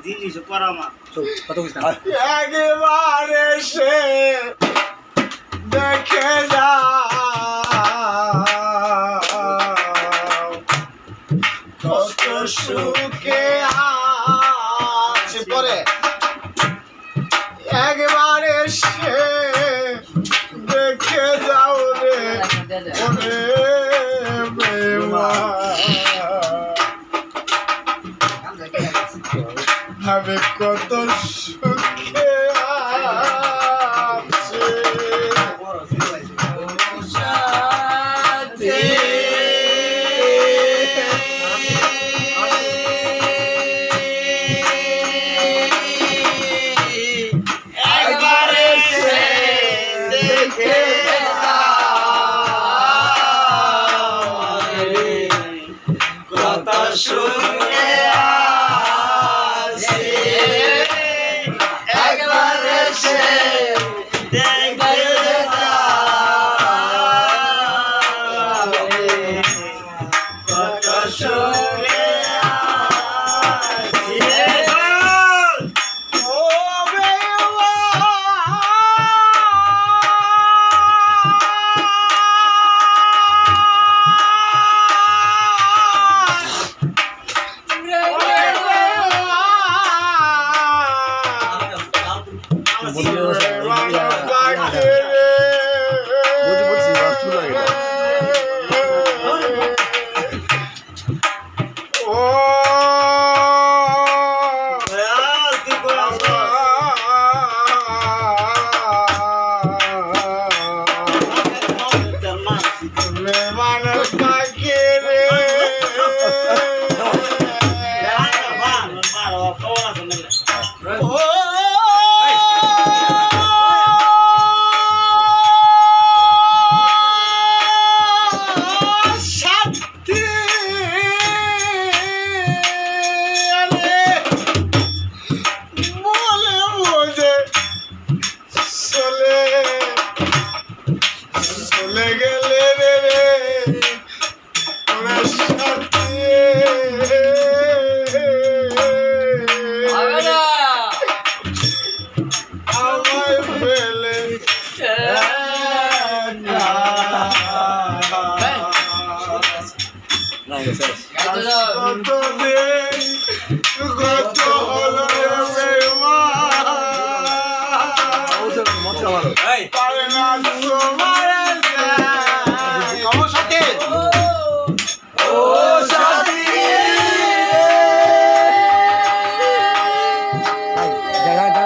জিনিস পরামা কত কইছ না একবার এসে দেখে যাও কত সুখে আছে পরে একবার এসে দেখে যাও রে ওরে আমি কত সুখে আছি একবার এসে দেখে কত সুখে আছি একবার এসে দেখে কত সুখে আছি ও চলে গেলে রে আমার সাথে আমায় ফেলে কত দিন কত হলো রে পারে না তোমার সাথে ও সাথী জায়গা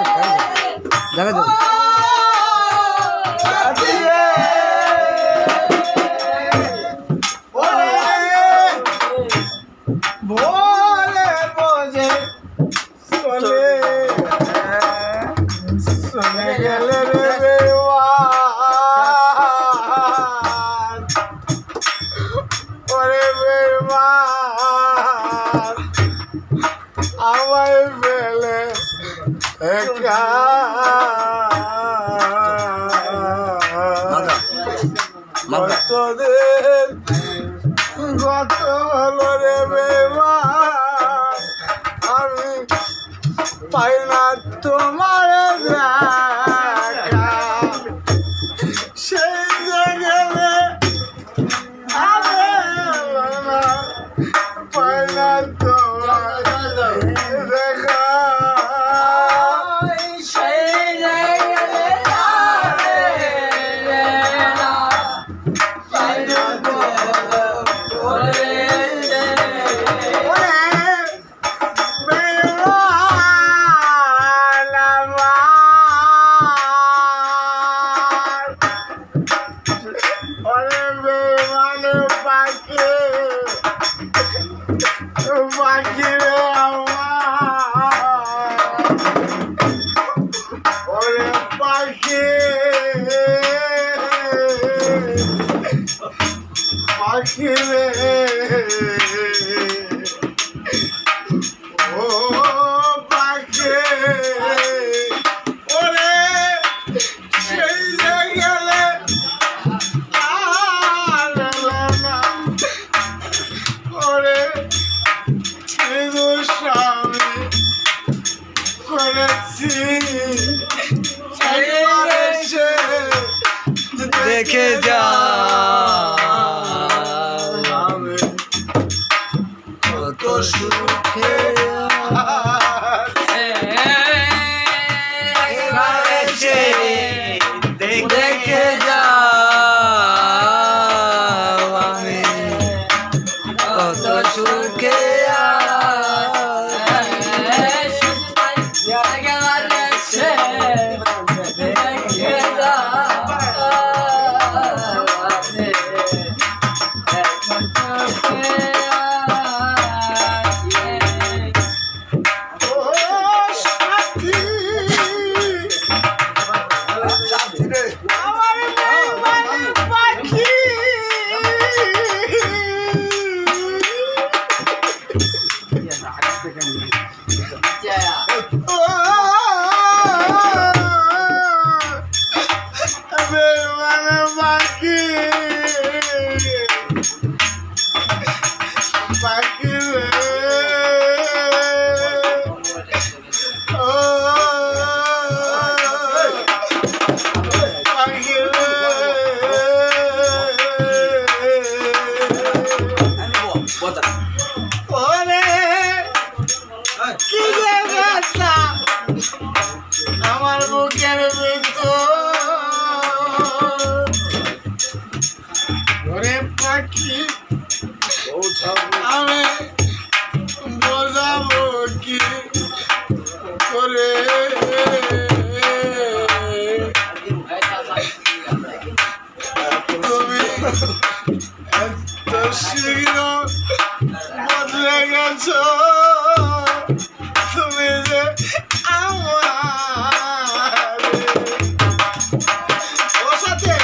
সাথী রে ভোলে বোঝে চলে চলে গেলে রে বেওয়ার ওরে বেওয়ার আমায় ফেলে একা কতদিন কত হলো রে বেওয়ার আমি পাই না তোমার দেখা সেই জায়গায় আমি পাই না তোমার দেখা পেরেছি একবার এসে দেখে যা আমি কত সুখে একবার এসে দেখে যা আমি কত সুখে আমার বুকের ভিতর ওরে পাখি আমি বোঝাবো কি করে তুমি এত শীঘ্র বদলে গেছো তুমি যে আমার ও সাথে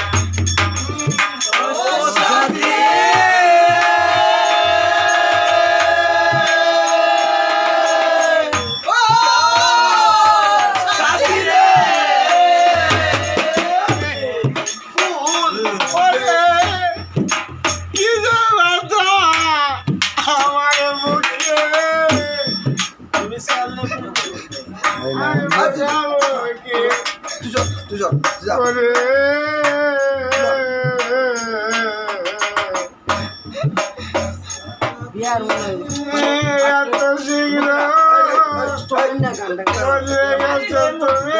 এত শীঘ্র চলে গেছো তুমি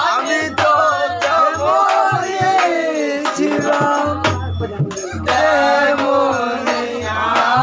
আমি তো আমি তো বলেছিলাম তেমনি আমি